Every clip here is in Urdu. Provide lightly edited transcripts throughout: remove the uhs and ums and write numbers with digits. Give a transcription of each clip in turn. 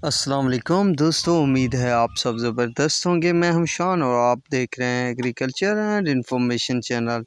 السلام علیکم دوستوں، امید ہے آپ سب زبردست ہوں گے۔ میں ہم شان اور آپ دیکھ رہے ہیں ایگریکلچر اینڈ انفارمیشن چینل۔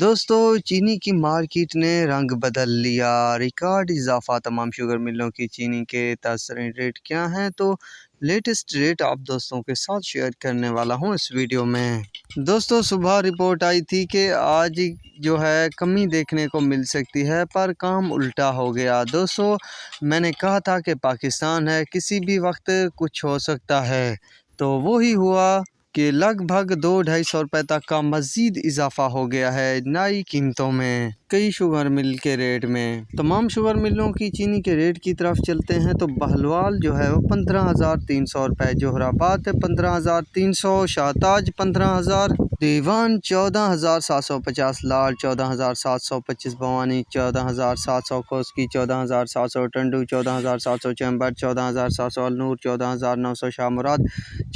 دوستوں، چینی کی مارکیٹ نے رنگ بدل لیا، ریکارڈ اضافہ۔ تمام شوگر ملوں کی چینی کے تاثرین ریٹ کیا ہیں، تو لیٹسٹ ریٹ آپ دوستوں کے ساتھ شیئر کرنے والا ہوں اس ویڈیو میں۔ دوستوں، صبح رپورٹ آئی تھی کہ آج جو ہے کمی دیکھنے کو مل سکتی ہے، پر کام الٹا ہو گیا۔ دوستوں، میں نے کہا تھا کہ پاکستان ہے، کسی بھی وقت کچھ ہو سکتا ہے، تو وہی ہوا کہ لگ بھگ 200-250 روپے تک کا مزید اضافہ ہو گیا ہے نئی قیمتوں میں، کئی شوگر مل کے ریٹ میں۔ تمام شوگر ملوں کی چینی کے ریٹ کی طرف چلتے ہیں تو بہلوال جو ہے وہ 15,300 روپے، جوہر آباد 15,300، شاہتاج 15,000، دیوان 14,750، لال 14,725، بھوانی 14,700، کوسکی 14,700، ٹنڈو 14,700، چیمبر 14,700، النور 14,900، شاہ مراد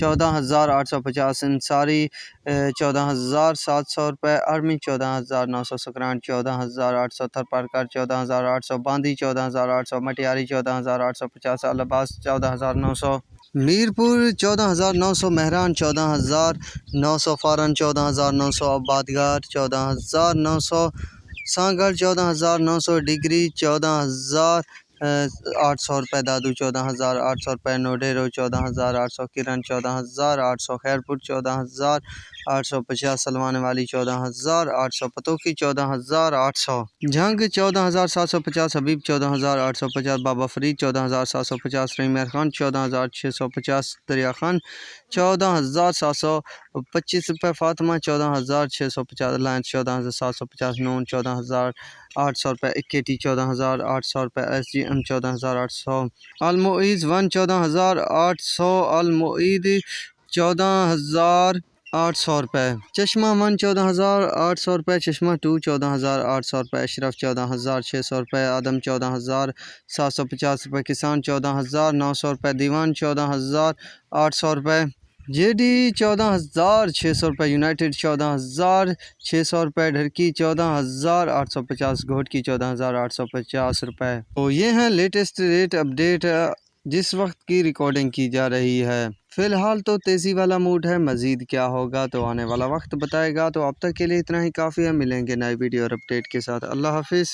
14,850، انصاری 14,700 روپے، ارمی 14,900، سکران 14,800، تھرپارکر 14,800، باندی 14,800، مٹیاری 14,850، العباس 14,900، میرپور 14,900، مہران 14,900، فارن 14,900، آبادگار 14,900، سانگڑ 14,900، ڈگری 14,800 روپے، دادو 14,800 روپے، نوڈیرو 14,800، کرن 14,800، خیرپور 14,850، سلمان والی 14,800، پتوکی 14,800، جھنگ 14,750، حبیب 14,850، بابا فرید 14,750، ریمیر خان 14,650، دریا خان 14,725 روپے، فاطمہ 14,650، لائنس 14,750، نون 14,800 روپے، اکیٹی 14,800 روپے، ایس جی ایم 14,800، المعیز 14,800، المعید 14,800 روپے، چشمہ 14,800 روپے، چشمہ 2 14,800 روپے، اشرف 14,600 روپے، آدم 14,750 روپے، کسان 14,900 روپے، دیوان 14,800 روپے، جے ڈی 14,600 روپے، یونائٹڈ 14,600 روپے، ڈھرکی 14,850، گھوٹ کی 14,850 روپے۔ تو یہ ہیں لیٹسٹ ریٹ اپڈیٹ جس وقت کی ریکارڈنگ کی جا رہی ہے۔ فی الحال تو تیزی والا موڈ ہے، مزید کیا ہوگا تو آنے والا وقت بتائے گا۔ تو اب تک کے لیے اتنا ہی کافی ہے، ملیں گے نئی ویڈیو اور اپڈیٹ کے ساتھ۔ اللہ حافظ۔